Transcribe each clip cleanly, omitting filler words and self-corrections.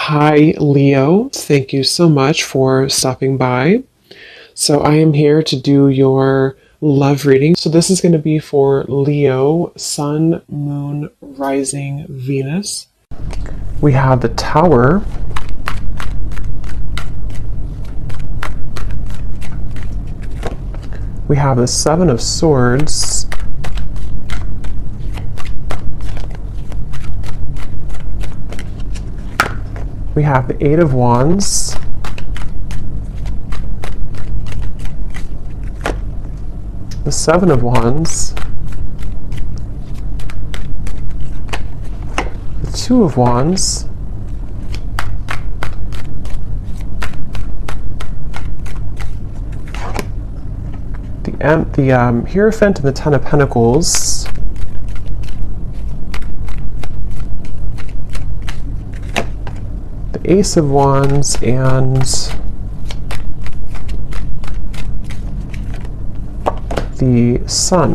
Hi, Leo. Thank you so much for stopping by. So, I am here to do your love reading. So, this is going to be for Leo, Sun, Moon, Rising, Venus. We have the Tower. We have the Seven of Swords. We have the Eight of Wands. The Seven of Wands. The Two of Wands. The Hierophant and the Ten of Pentacles. Ace of Wands and the Sun.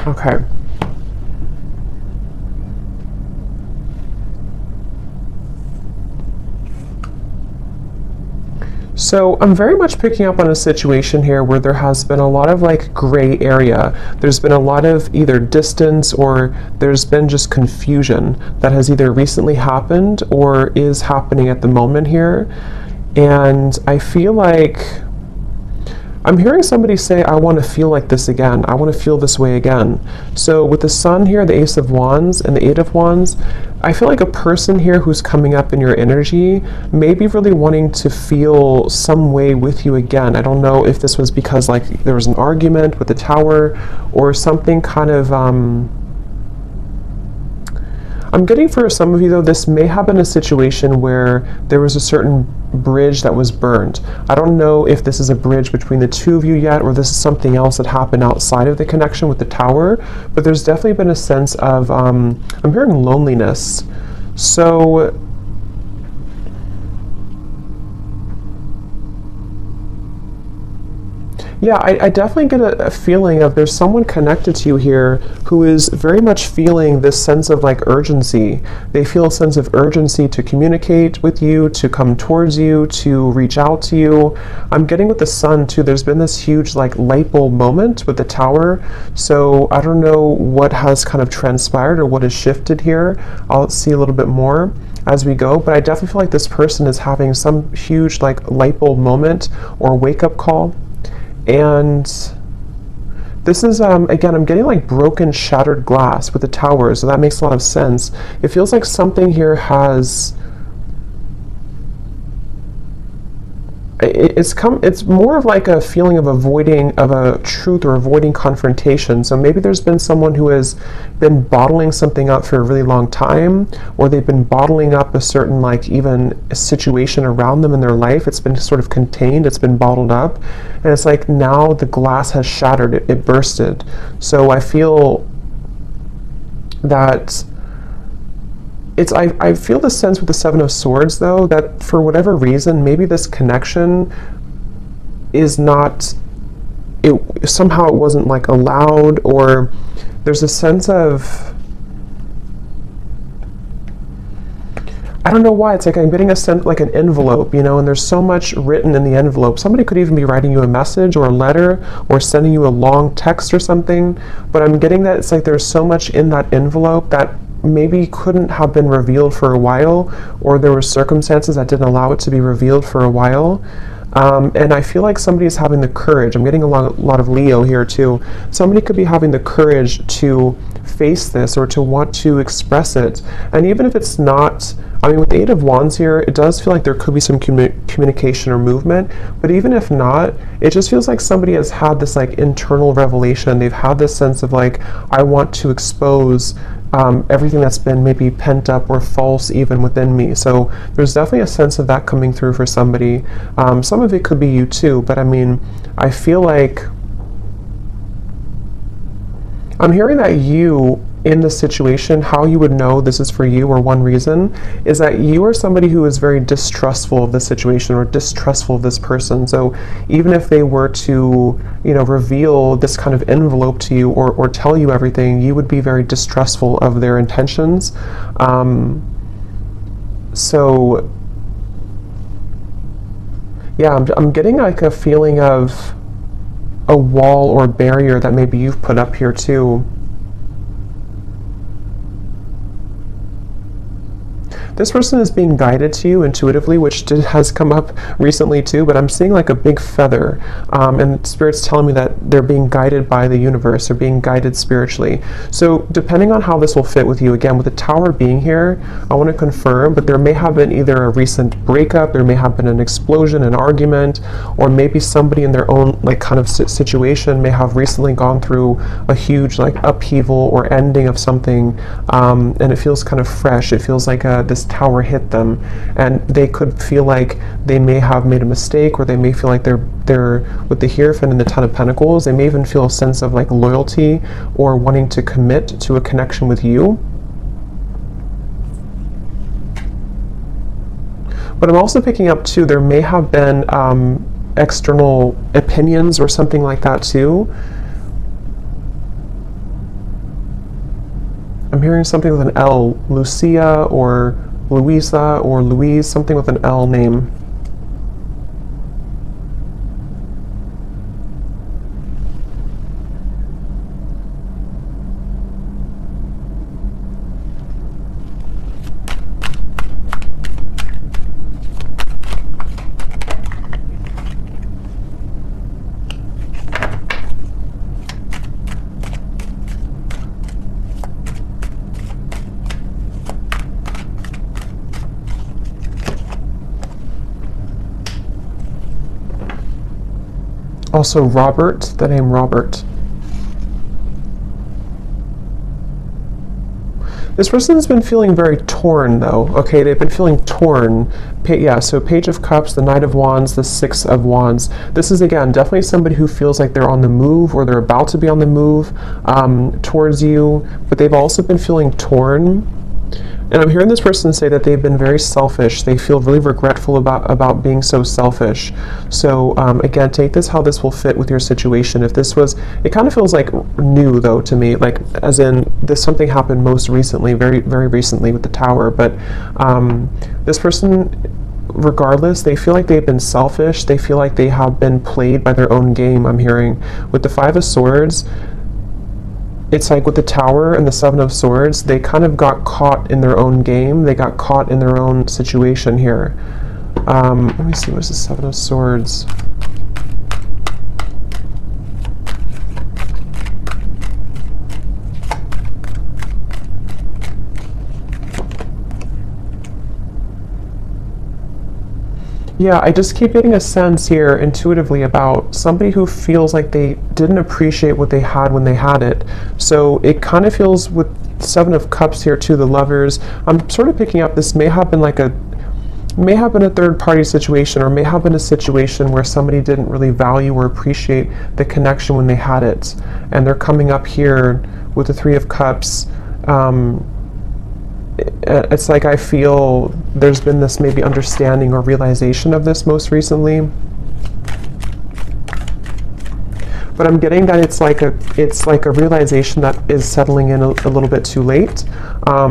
Okay. So I'm very much picking up on a situation here where there has been a lot of gray area. There's been a lot of either distance or there's been just confusion that has either recently happened or is happening at the moment here. And I feel like I'm hearing somebody say, I want to feel like this again. I want to feel this way again. So with the Sun here, the Ace of Wands, and the Eight of Wands, I feel like a person here who's coming up in your energy may be really wanting to feel some way with you again. I don't know if this was because there was an argument with the Tower or something kind of I'm getting for some of you though, this may have been a situation where there was a certain bridge that was burned. I don't know if this is a bridge between the two of you yet, or this is something else that happened outside of the connection with the Tower, but there's definitely been a sense of, I'm hearing loneliness. So, yeah, I definitely get a feeling of there's someone connected to you here who is very much feeling this sense of urgency. They feel a sense of urgency to communicate with you, to come towards you, to reach out to you. I'm getting with the Sun too, there's been this huge light bulb moment with the Tower. So I don't know what has kind of transpired or what has shifted here. I'll see a little bit more as we go, but I definitely feel like this person is having some huge light bulb moment or wake up call. And this is, again, I'm getting broken, shattered glass with the Tower, so that makes a lot of sense. It feels like something here has, it's more of a feeling of avoiding of a truth or avoiding confrontation. So maybe there's been someone who has been bottling something up for a really long time, or they've been bottling up a certain even a situation around them in their life. It's been sort of contained, it's been bottled up, and it's now the glass has shattered, it bursted. So I feel that I feel the sense with the Seven of Swords though, that for whatever reason, maybe this connection is not, somehow it wasn't allowed, or there's a sense of, I don't know why, it's I'm getting a sense an envelope, and there's so much written in the envelope. Somebody could even be writing you a message or a letter or sending you a long text or something, but I'm getting that it's there's so much in that envelope that maybe couldn't have been revealed for a while, or there were circumstances that didn't allow it to be revealed for a while. And I feel like somebody is having the courage. I'm getting a lot of Leo here too. Somebody could be having the courage to face this or to want to express it. And even if it's not, with the Eight of Wands here, it does feel like there could be some communication or movement. But even if not, it just feels like somebody has had this internal revelation. They've had this sense of I want to expose everything that's been maybe pent up or false even within me. So there's definitely a sense of that coming through for somebody. Some of it could be you too, but I feel like I'm hearing that you in this situation, how you would know this is for you, or one reason, is that you are somebody who is very distrustful of this situation or distrustful of this person. So even if they were to, reveal this kind of envelope to you or tell you everything, you would be very distrustful of their intentions. So yeah, I'm getting like a feeling of a wall or barrier that maybe you've put up here too. This person is being guided to you intuitively, which has come up recently too, but I'm seeing like a big feather, and Spirit's telling me that they're being guided by the universe, or being guided spiritually. So depending on how this will fit with you, again, with the Tower being here, I want to confirm, but there may have been either a recent breakup, there may have been an explosion, an argument, or maybe somebody in their own like kind of situation may have recently gone through a huge like upheaval or ending of something, and it feels kind of fresh. It feels like this tower hit them, and they could feel like they may have made a mistake, or they may feel like they're with the Hierophant and the Ten of Pentacles, they may even feel a sense of like loyalty or wanting to commit to a connection with you. But I'm also picking up too, there may have been external opinions or something like that too. I'm hearing something with an L, Lucia or Louisa or Louise, something with an L name. Also Robert, the name Robert. This person has been feeling very torn though, okay? They've been feeling torn. Yeah, so Page of Cups, the Knight of Wands, the Six of Wands. This is, again, definitely somebody who feels like they're on the move, or they're about to be on the move towards you, but they've also been feeling torn. And I'm hearing this person say that they've been very selfish. They feel really regretful about being so selfish. So again, take this how this will fit with your situation. If this was, it kind of feels like new though to me, like as in this something happened most recently, very, very recently with the Tower. But this person, regardless, they feel like they've been selfish. They feel like they have been played by their own game, I'm hearing. With the Five of Swords, it's like with the Tower and the Seven of Swords, they kind of got caught in their own game. They got caught in their own situation here. Let me see, what's the Seven of Swords? Yeah, I just keep getting a sense here intuitively about somebody who feels like they didn't appreciate what they had when they had it. So it kind of feels with Seven of Cups here too, the Lovers. I'm sort of picking up this may have been a third party situation, or may have been a situation where somebody didn't really value or appreciate the connection when they had it. And they're coming up here with the Three of Cups. It's like I feel there's been this maybe understanding or realization of this most recently. But I'm getting that it's like a realization that is settling in a little bit too late,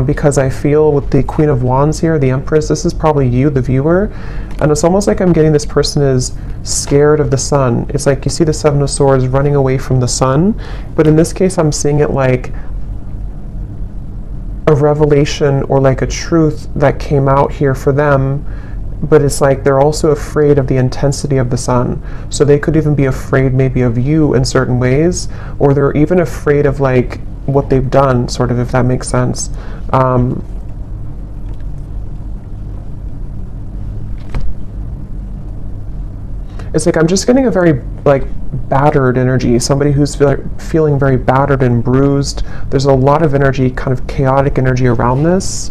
because I feel with the Queen of Wands here, the Empress, this is probably you, the viewer, and it's almost like I'm getting this person is scared of the sun. It's like you see the Seven of Swords running away from the sun, but in this case I'm seeing it like a revelation or like a truth that came out here for them, but it's like they're also afraid of the intensity of the sun. So they could even be afraid maybe of you in certain ways, or they're even afraid of like what they've done, sort of, if that makes sense. It's like I'm just getting a very like battered energy, somebody who's feeling very battered and bruised. There's a lot of energy, kind of chaotic energy around this.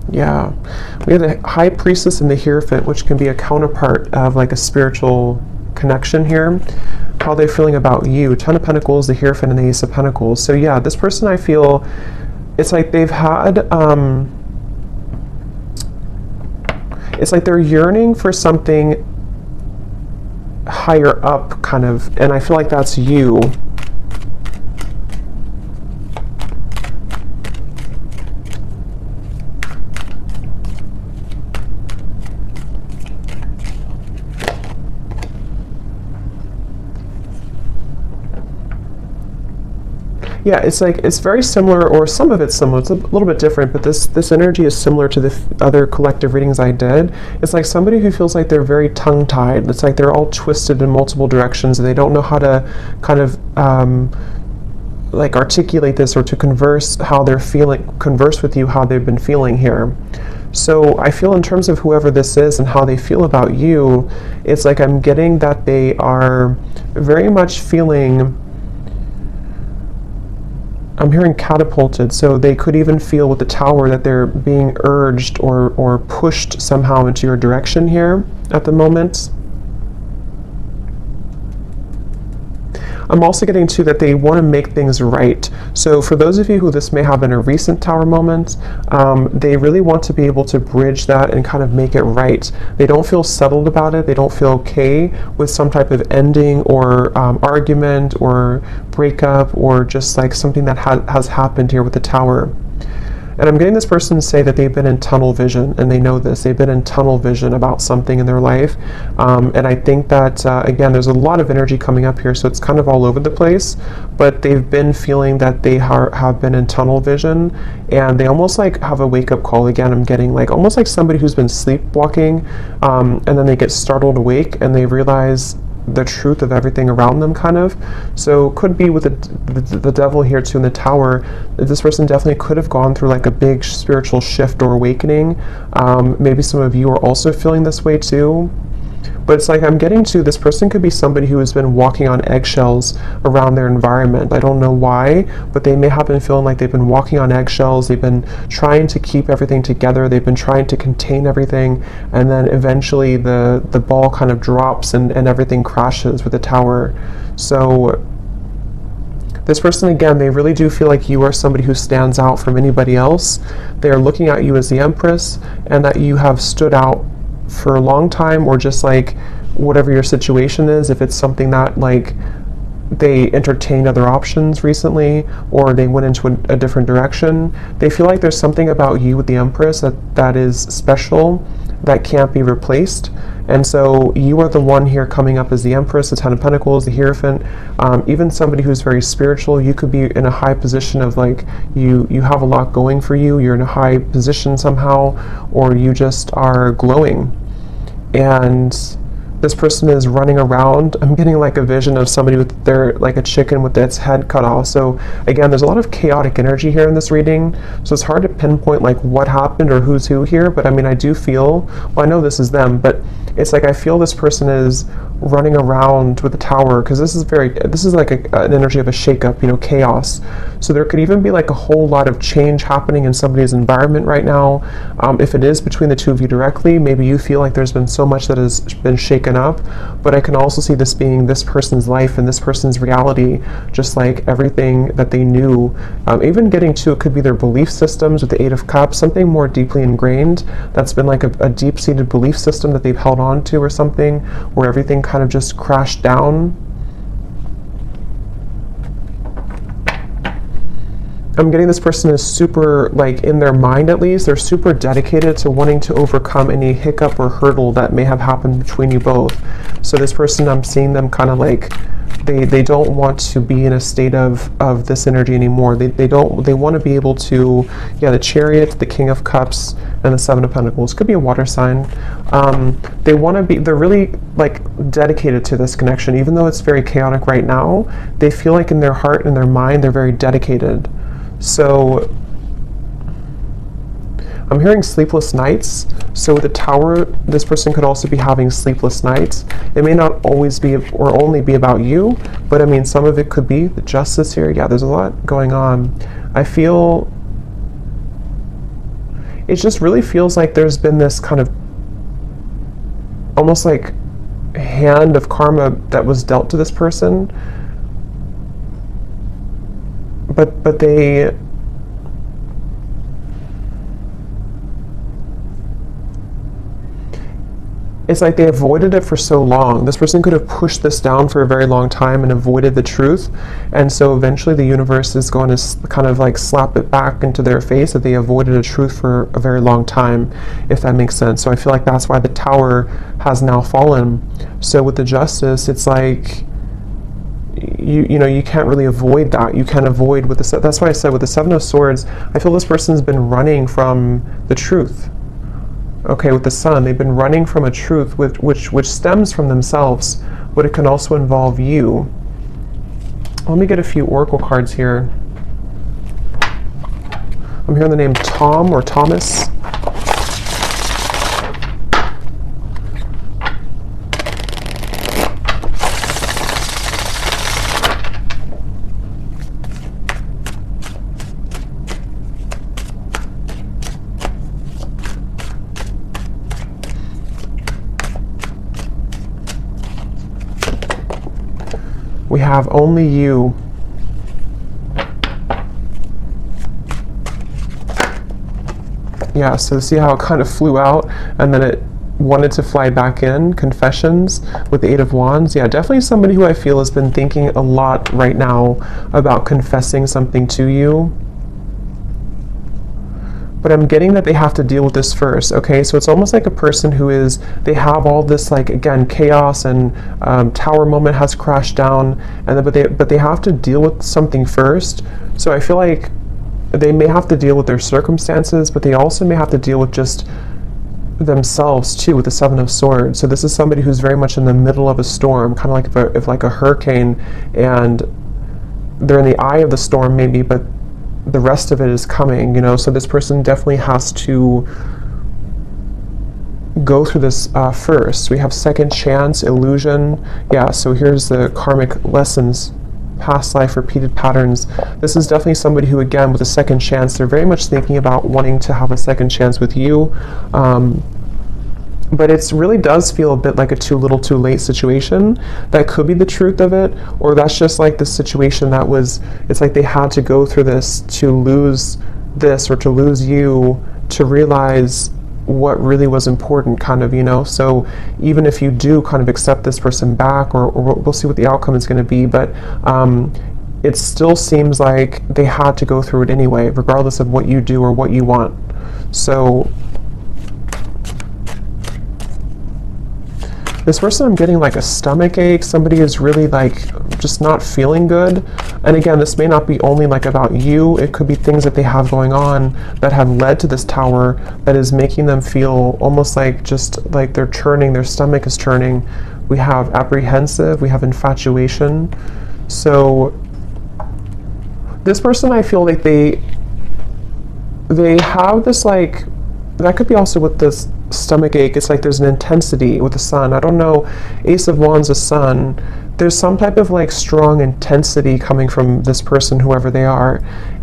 Yeah, we have the High Priestess and the Hierophant, which can be a counterpart of like a spiritual connection here, how they're feeling about you. Ten of Pentacles, the Hierophant, and the Ace of Pentacles. So yeah, this person, I feel, it's like they've had, it's like they're yearning for something higher up, kind of, and I feel like that's you. Yeah, it's like, it's very similar, or some of it's similar. It's a little bit different, but this energy is similar to the other collective readings I did. It's like somebody who feels like they're very tongue-tied. It's like they're all twisted in multiple directions, and they don't know how to kind of like articulate this, or to converse how they're feeling, converse with you how they've been feeling here. So I feel, in terms of whoever this is and how they feel about you, it's like I'm getting that they are very much feeling, I'm hearing catapulted, so they could even feel with the Tower that they're being urged or pushed somehow into your direction here at the moment. I'm also getting too that they want to make things right. So for those of you who this may have been a recent Tower moment, they really want to be able to bridge that and kind of make it right. They don't feel settled about it. They don't feel okay with some type of ending or argument or breakup, or just like something that has happened here with the Tower. And I'm getting this person to say that they've been in tunnel vision, and they know this. They've been in tunnel vision about something in their life. And I think that, again, there's a lot of energy coming up here, so it's kind of all over the place. But they've been feeling that they have been in tunnel vision, and they almost like have a wake-up call. Again, I'm getting like almost like somebody who's been sleepwalking, and then they get startled awake, and they realize the truth of everything around them, kind of. So could be with the devil here too in the Tower. This person definitely could have gone through like a big spiritual shift or awakening. Maybe some of you are also feeling this way too. But it's like I'm getting to, this person could be somebody who has been walking on eggshells around their environment. I don't know why, but they may have been feeling like they've been walking on eggshells. They've been trying to keep everything together. They've been trying to contain everything. And then eventually the ball kind of drops and everything crashes with the Tower. So this person, again, they really do feel like you are somebody who stands out from anybody else. They are looking at you as the Empress, and that you have stood out for a long time, or just like whatever your situation is, if it's something that like they entertained other options recently, or they went into a different direction, they feel like there's something about you with the Empress that is special, that can't be replaced. And so you are the one here coming up as the Empress, the Ten of Pentacles, the Hierophant, even somebody who's very spiritual. You could be in a high position of like, you have a lot going for you, you're in a high position somehow, or you just are glowing. And this person is running around. I'm getting like a vision of somebody with their, like a chicken with its head cut off. So again, there's a lot of chaotic energy here in this reading. So it's hard to pinpoint like what happened or who's who here. But I mean, I do feel, well, I know this is them, but it's like I feel this person is running around with the Tower, because this is like an energy of a shakeup, you know, chaos. So there could even be like a whole lot of change happening in somebody's environment right now. If it is between the two of you directly, maybe you feel like there's been so much that has been shaken up, but I can also see this being this person's life and this person's reality, just like everything that they knew. Even getting to, it could be their belief systems with the Eight of Cups, something more deeply ingrained that's been like a deep-seated belief system that they've held on to, or something where everything kind of just crashed down. I'm getting this person is super, like in their mind at least, they're super dedicated to wanting to overcome any hiccup or hurdle that may have happened between you both. So this person, I'm seeing them kind of like, they don't want to be in a state of this energy anymore. They want to be able to, yeah, the Chariot, the King of Cups, and the Seven of Pentacles. Could be a water sign. They want to be, they're really like dedicated to this connection. Even though it's very chaotic right now, they feel like in their heart and their mind, they're very dedicated. So I'm hearing sleepless nights. So with the Tower, this person could also be having sleepless nights. It may not always be or only be about you, but I mean, some of it could be the Justice here. Yeah, there's a lot going on. I feel, it just really feels like there's been this kind of, almost like hand of karma that was dealt to this person, but they, it's like they avoided it for so long. This person could have pushed this down for a very long time and avoided the truth, and so eventually the universe is going to kind of like slap it back into their face that they avoided a truth for a very long time, if that makes sense. So I feel like that's why the Tower has now fallen. So with the Justice, it's like you know, you can't really avoid that. You can't avoid with the, that's why I said with the Seven of Swords, I feel this person's been running from the truth. Okay, with the Sun, they've been running from a truth which stems from themselves, but it can also involve you. Let me get a few oracle cards here. I'm hearing the name Tom or Thomas. We have only you. Yeah, so see how it kind of flew out and then it wanted to fly back in. Confessions with the Eight of Wands. Yeah, definitely somebody who I feel has been thinking a lot right now about confessing something to you. But I'm getting that they have to deal with this first, okay? So it's almost like a person who is, they have all this, like, again, chaos and Tower moment has crashed down, and then, but they have to deal with something first. So I feel like they may have to deal with their circumstances, but they also may have to deal with just themselves too, with the Seven of Swords. So this is somebody who's very much in the middle of a storm, kind of like if like a hurricane, and they're in the eye of the storm maybe, but the rest of it is coming, you know. So this person definitely has to go through this first. We have second chance, illusion. Yeah, so here's the karmic lessons, past life, repeated patterns. This is definitely somebody who, again, with a second chance, they're very much thinking about wanting to have a second chance with you. But it really does feel a bit like a too little too late situation. That could be the truth of it, or that's just like the situation that was, it's like they had to go through this to lose this or to lose you to realize what really was important, kind of, you know. So even if you do kind of accept this person back, or we'll see what the outcome is going to be, but it still seems like they had to go through it anyway, regardless of what you do or what you want. So this person, I'm getting like a stomach ache. Somebody is really like just not feeling good. And again, this may not be only like about you. It could be things that they have going on that have led to this Tower that is making them feel almost like just like they're churning, their stomach is churning. We have apprehensive, we have infatuation. So this person, I feel like they have this, like, that could be also with this stomach ache. It's like there's an intensity with the Sun. I don't know, Ace of Wands, the Sun. There's some type of like strong intensity coming from this person, whoever they are,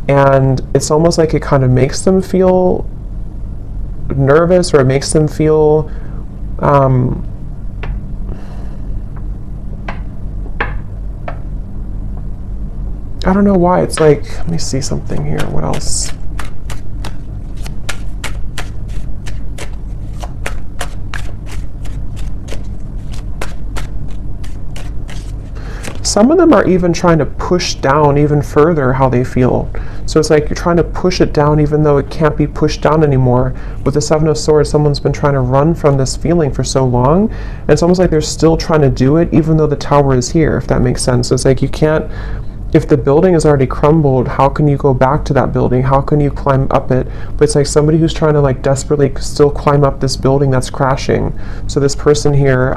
and it's almost like it kind of makes them feel nervous, or it makes them feel I don't know why. It's like, let me see something here. What else? Some of them are even trying to push down even further how they feel. So it's like you're trying to push it down even though it can't be pushed down anymore. With the Seven of Swords, someone's been trying to run from this feeling for so long, and it's almost like they're still trying to do it even though the Tower is here, if that makes sense. So it's like you can't, if the building is already crumbled, how can you go back to that building? How can you climb up it? But it's like somebody who's trying to like desperately still climb up this building that's crashing. So this person here,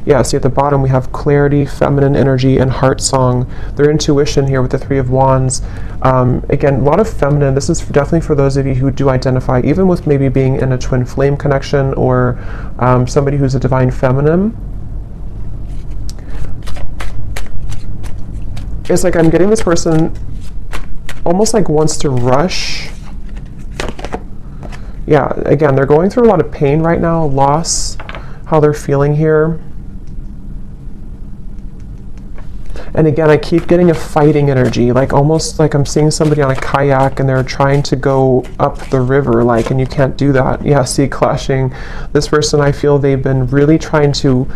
yeah, see at the bottom we have clarity, feminine energy, and heart song. Their intuition here with the Three of Wands. Again, a lot of feminine. This is definitely for those of you who do identify, even with maybe being in a twin flame connection, or somebody who's a divine feminine. It's like I'm getting this person almost like wants to rush. Yeah, again, they're going through a lot of pain right now, loss, how they're feeling here. And again, I keep getting a fighting energy, like almost like I'm seeing somebody on a kayak and they're trying to go up the river, like, and you can't do that. Yeah, see, clashing. This person, I feel they've been really trying to,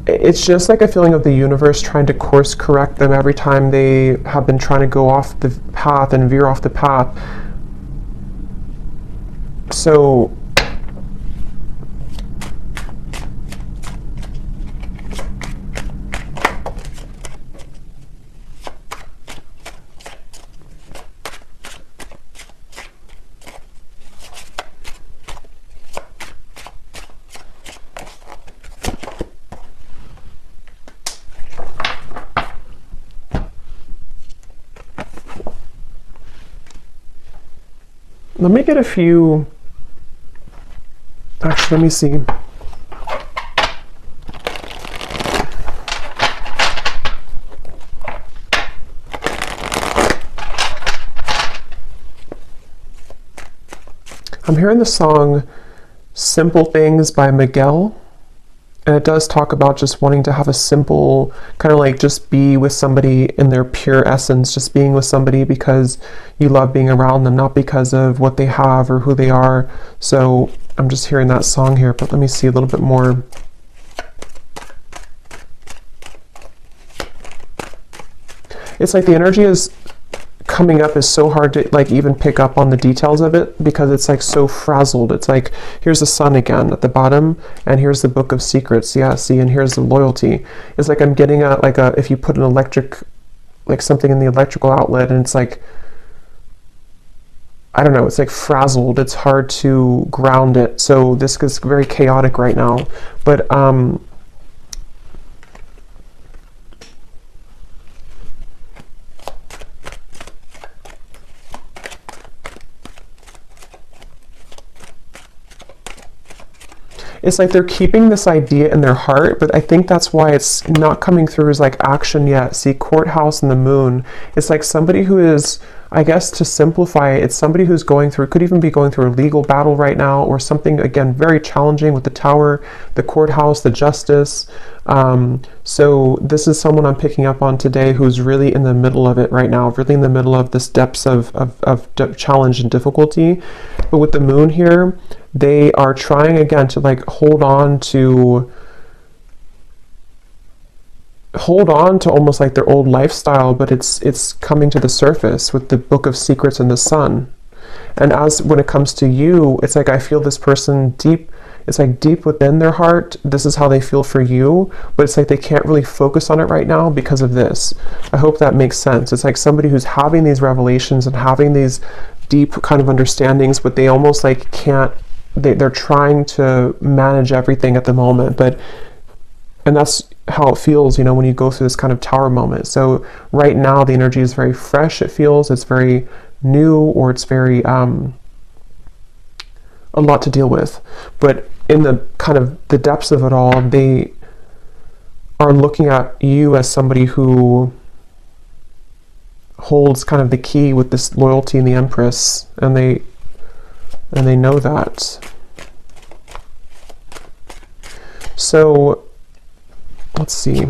it's just like a feeling of the universe trying to course correct them every time they have been trying to go off the path and veer off the path. So, let me get a few, actually, let me see. I'm hearing the song Simple Things by Miguel. And it does talk about just wanting to have a simple, kind of like just be with somebody in their pure essence, just being with somebody because you love being around them, not because of what they have or who they are. So I'm just hearing that song here, but let me see a little bit more. It's like the energy is coming up is so hard to like even pick up on the details of it because it's like so frazzled. It's like, here's the sun again at the bottom and here's the book of secrets. Yeah, see, and here's the loyalty. It's like I'm getting a, like a, if you put an electric, like something in the electrical outlet and it's like, I don't know, it's like frazzled. It's hard to ground it. So this is very chaotic right now. But it's like they're keeping this idea in their heart, but I think that's why it's not coming through as like action yet. See, courthouse and the moon. It's like somebody who is, I guess to simplify it, it's somebody who's going through, could even be going through a legal battle right now or something, again, very challenging with the tower, the courthouse, the justice. So this is someone I'm picking up on today who's really in the middle of it right now, really in the middle of this depths of challenge and difficulty. But with the moon here, they are trying again to like hold on to almost like their old lifestyle, but it's coming to the surface with the book of secrets and the sun. And as when it comes to you, it's like I feel this person deep, it's like deep within their heart, this is how they feel for you, but it's like they can't really focus on it right now because of this. I hope that makes sense. It's like somebody who's having these revelations and having these deep kind of understandings, but they almost like can't, they're trying to manage everything at the moment, and that's how it feels, you know, when you go through this kind of tower moment. So right now the energy is very fresh, it feels, it's very new, or it's very a lot to deal with. But in the kind of the depths of it all, they are looking at you as somebody who holds kind of the key with this loyalty in the Empress, and they know that. So let's see.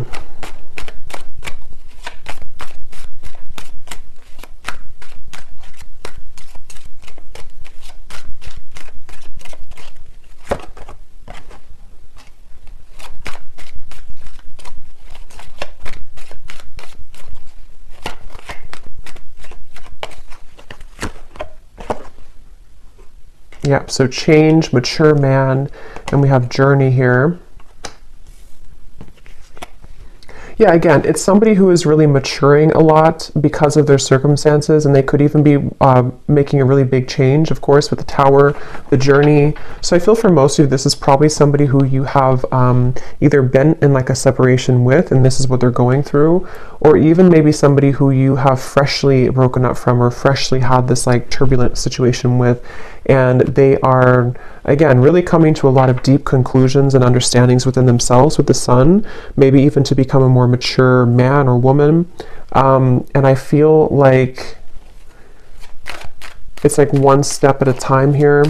Yeah, so change, mature man, and we have journey here. Yeah, again, it's somebody who is really maturing a lot because of their circumstances, and they could even be making a really big change, of course, with the tower, the journey. So I feel for most of you, this is probably somebody who you have either been in like a separation with, and this is what they're going through, or even maybe somebody who you have freshly broken up from or freshly had this like turbulent situation with, and they are, again, really coming to a lot of deep conclusions and understandings within themselves with the sun, maybe even to become a more mature man or woman. And I feel like it's like one step at a time here.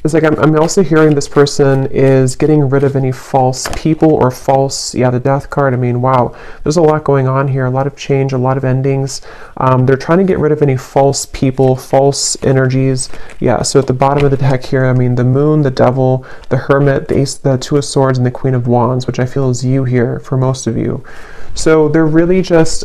It's like I'm also hearing this person is getting rid of any false people or false, yeah, the death card. I mean, wow, there's a lot going on here, a lot of change, a lot of endings. They're trying to get rid of any false people, false energies. Yeah, so at the bottom of the deck here, I mean, the moon, the devil, the hermit, the ace, the two of swords, and the queen of wands, which I feel is you here for most of you. So they're really just,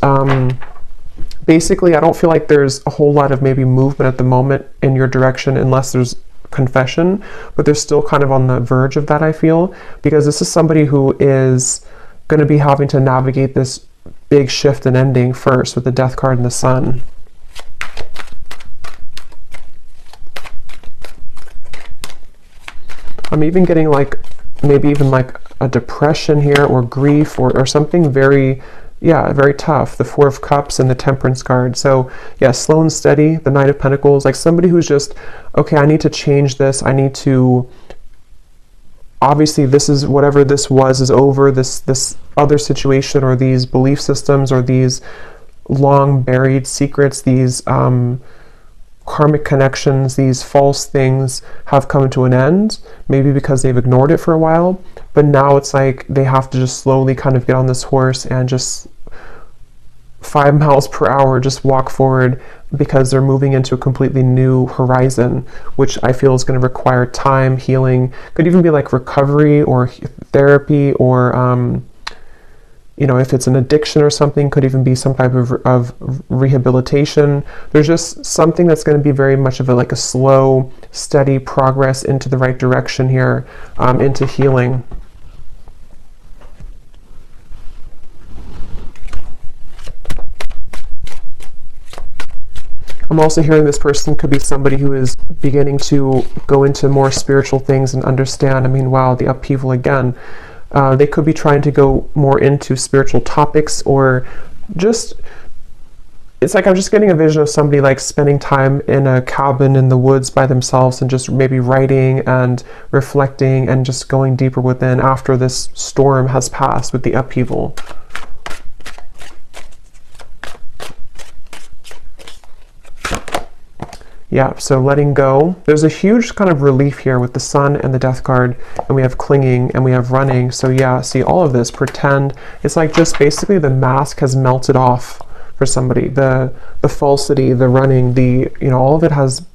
basically, I don't feel like there's a whole lot of maybe movement at the moment in your direction unless there's confession, but they're still kind of on the verge of that, I feel, because this is somebody who is going to be having to navigate this big shift and ending first with the death card and the sun. I'm even getting like maybe even like a depression here or grief or something very, yeah, very tough. The Four of Cups and the Temperance card. So yeah, slow and steady, the Knight of Pentacles, like somebody who's just, okay, I need to change this. I need to, obviously this is, whatever this was is over, this other situation or these belief systems or these long buried secrets, these karmic connections, these false things have come to an end, maybe because they've ignored it for a while, but now it's like they have to just slowly kind of get on this horse and just 5 miles per hour just walk forward, because they're moving into a completely new horizon, which I feel is going to require time, healing, could even be like recovery or therapy, or you know, if it's an addiction or something, could even be some type of rehabilitation. There's just something that's going to be very much of like a slow, steady progress into the right direction here, into healing. I'm also hearing this person could be somebody who is beginning to go into more spiritual things and understand. I mean, wow, the upheaval again. They could be trying to go more into spiritual topics, or just, it's like I'm just getting a vision of somebody like spending time in a cabin in the woods by themselves and just maybe writing and reflecting and just going deeper within after this storm has passed with the upheaval. Yeah, so letting go. There's a huge kind of relief here with the sun and the death card, and we have clinging and we have running. So yeah, see all of this, pretend. It's like just basically the mask has melted off for somebody. The falsity, the running, the, you know, all of it has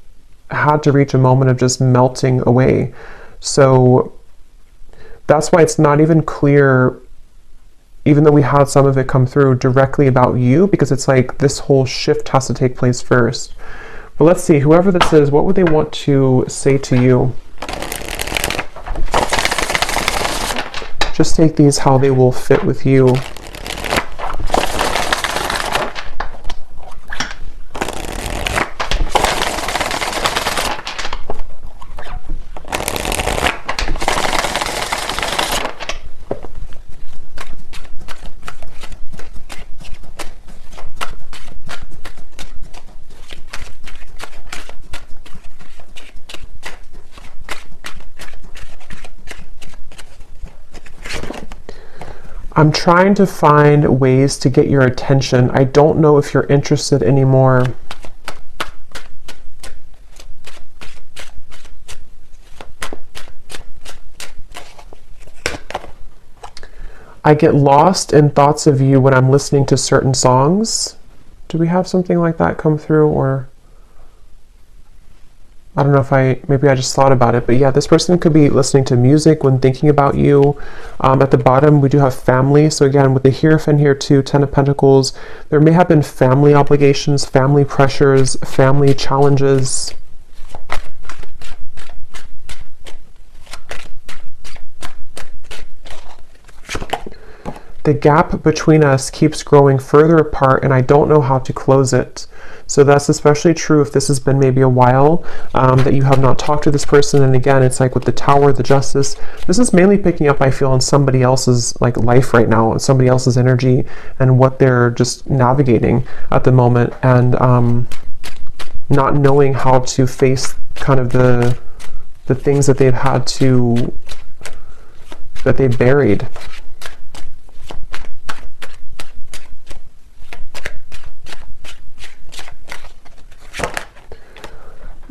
had to reach a moment of just melting away. So that's why it's not even clear, even though we had some of it come through directly about you, because it's like this whole shift has to take place first. But let's see, whoever this is, what would they want to say to you? Just take these how they will fit with you. I'm trying to find ways to get your attention. I don't know if you're interested anymore. I get lost in thoughts of you when I'm listening to certain songs. Do we have something like that come through? Or I don't know if maybe I just thought about it, but yeah, this person could be listening to music when thinking about you. At the bottom, we do have family. So again, with the Hierophant here too, 10 of Pentacles, there may have been family obligations, family pressures, family challenges. The gap between us keeps growing further apart, and I don't know how to close it. So that's especially true if this has been maybe a while that you have not talked to this person. And again, it's like with the Tower, the Justice, this is mainly picking up, I feel, on somebody else's like life right now, somebody else's energy and what they're just navigating at the moment, and not knowing how to face kind of the things that they've had to, that they've buried.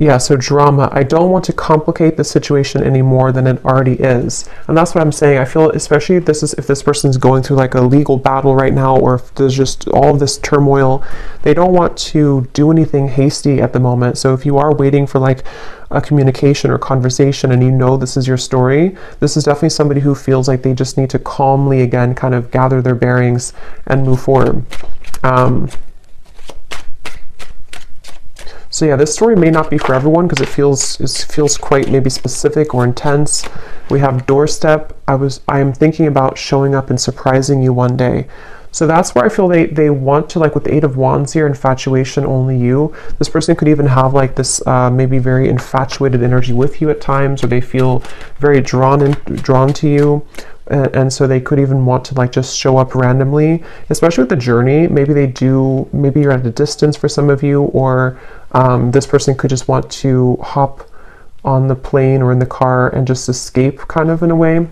Yeah, so drama. I don't want to complicate the situation any more than it already is. And that's what I'm saying. I feel, especially if this person's going through like a legal battle right now, or if there's just all of this turmoil, they don't want to do anything hasty at the moment. So if you are waiting for like a communication or conversation and you know this is your story, this is definitely somebody who feels like they just need to calmly again kind of gather their bearings and move forward. So yeah, this story may not be for everyone because it feels quite maybe specific or intense. We have doorstep. I am thinking about showing up and surprising you one day. So that's where I feel they want to, like with the Eight of Wands here, infatuation, only you. This person could even have like this maybe very infatuated energy with you at times, or they feel very drawn to you. And so they could even want to like just show up randomly, especially with the journey. Maybe you're at a distance for some of you, or this person could just want to hop on the plane or in the car and just escape kind of in a way.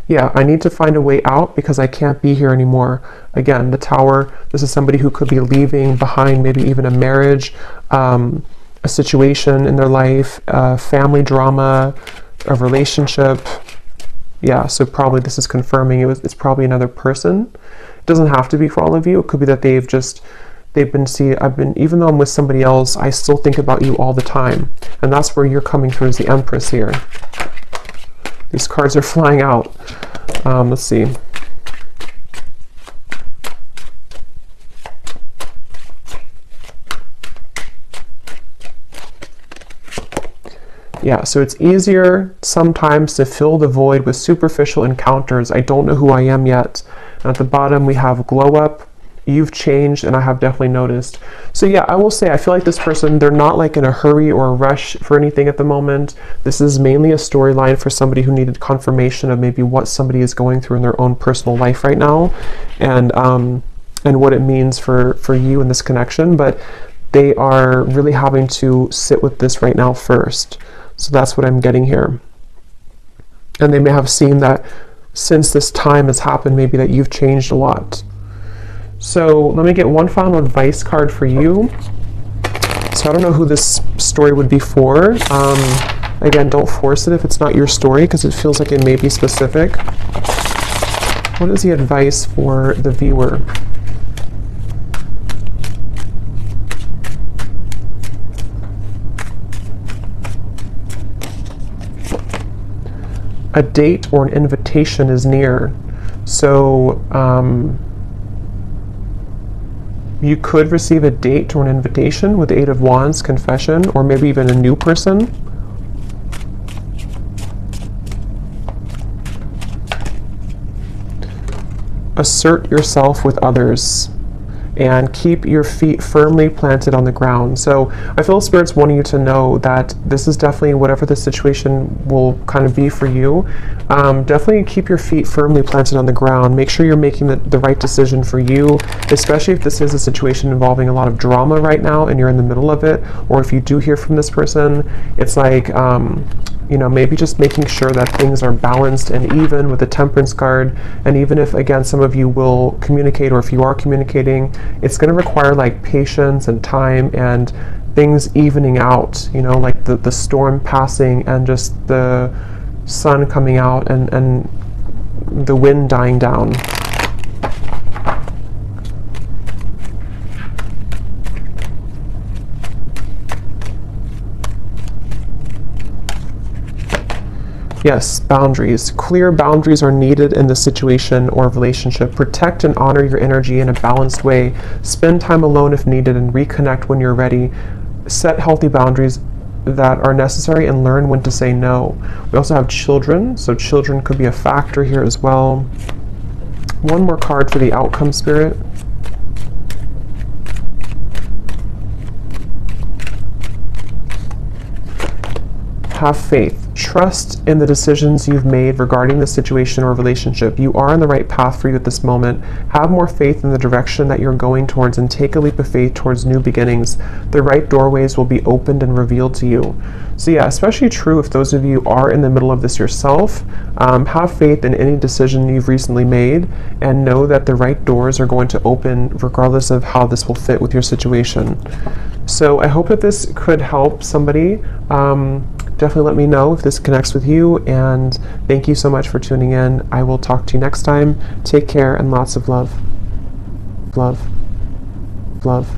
Yeah, I need to find a way out because I can't be here anymore. Again, the Tower, this is somebody who could be leaving behind maybe even a marriage, a situation in their life, family drama, a relationship. Yeah, so probably this is confirming it's probably another person. It doesn't have to be for all of you. It could be that even though I'm with somebody else, I still think about you all the time. And that's where you're coming through as the Empress here. These cards are flying out. Let's see. Yeah, so it's easier sometimes to fill the void with superficial encounters. I don't know who I am yet. And at the bottom we have glow up. You've changed, and I have definitely noticed. So yeah, I will say I feel like this person, they're not like in a hurry or a rush for anything at the moment. This is mainly a storyline for somebody who needed confirmation of maybe what somebody is going through in their own personal life right now, and what it means for you in this connection. But they are really having to sit with this right now first. So that's what I'm getting here. And they may have seen that since this time has happened, maybe that you've changed a lot. So let me get one final advice card for you. So I don't know who this story would be for. Again, don't force it if it's not your story, because it feels like it may be specific. What is the advice for the viewer? A date or an invitation is near. So you could receive a date or an invitation with the Eight of Wands, confession, or maybe even a new person. Assert yourself with others and keep your feet firmly planted on the ground. So I feel Spirit's wanting you to know that this is definitely, whatever the situation will kind of be for you, definitely keep your feet firmly planted on the ground. Make sure you're making the right decision for you, especially if this is a situation involving a lot of drama right now and you're in the middle of it, or if you do hear from this person, it's like, maybe just making sure that things are balanced and even with the Temperance card. And even if, again, some of you will communicate, or if you are communicating, it's going to require like patience and time and things evening out, like the storm passing and just the sun coming out and the wind dying down. Yes, boundaries. Clear boundaries are needed in this situation or relationship. Protect and honor your energy in a balanced way. Spend time alone if needed and reconnect when you're ready. Set healthy boundaries that are necessary and learn when to say no. We also have children, so children could be a factor here as well. One more card for the outcome, Spirit. Have faith. Trust in the decisions you've made regarding the situation or relationship. You are on the right path for you at this moment. Have more faith in the direction that you're going towards and take a leap of faith towards new beginnings. The right doorways will be opened and revealed to you. So yeah, especially true if those of you are in the middle of this yourself. Have faith in any decision you've recently made and know that the right doors are going to open regardless of how this will fit with your situation. So I hope that this could help somebody. Definitely let me know if this connects with you, and thank you so much for tuning in. I will talk to you next time. Take care and lots of love. Love. Love.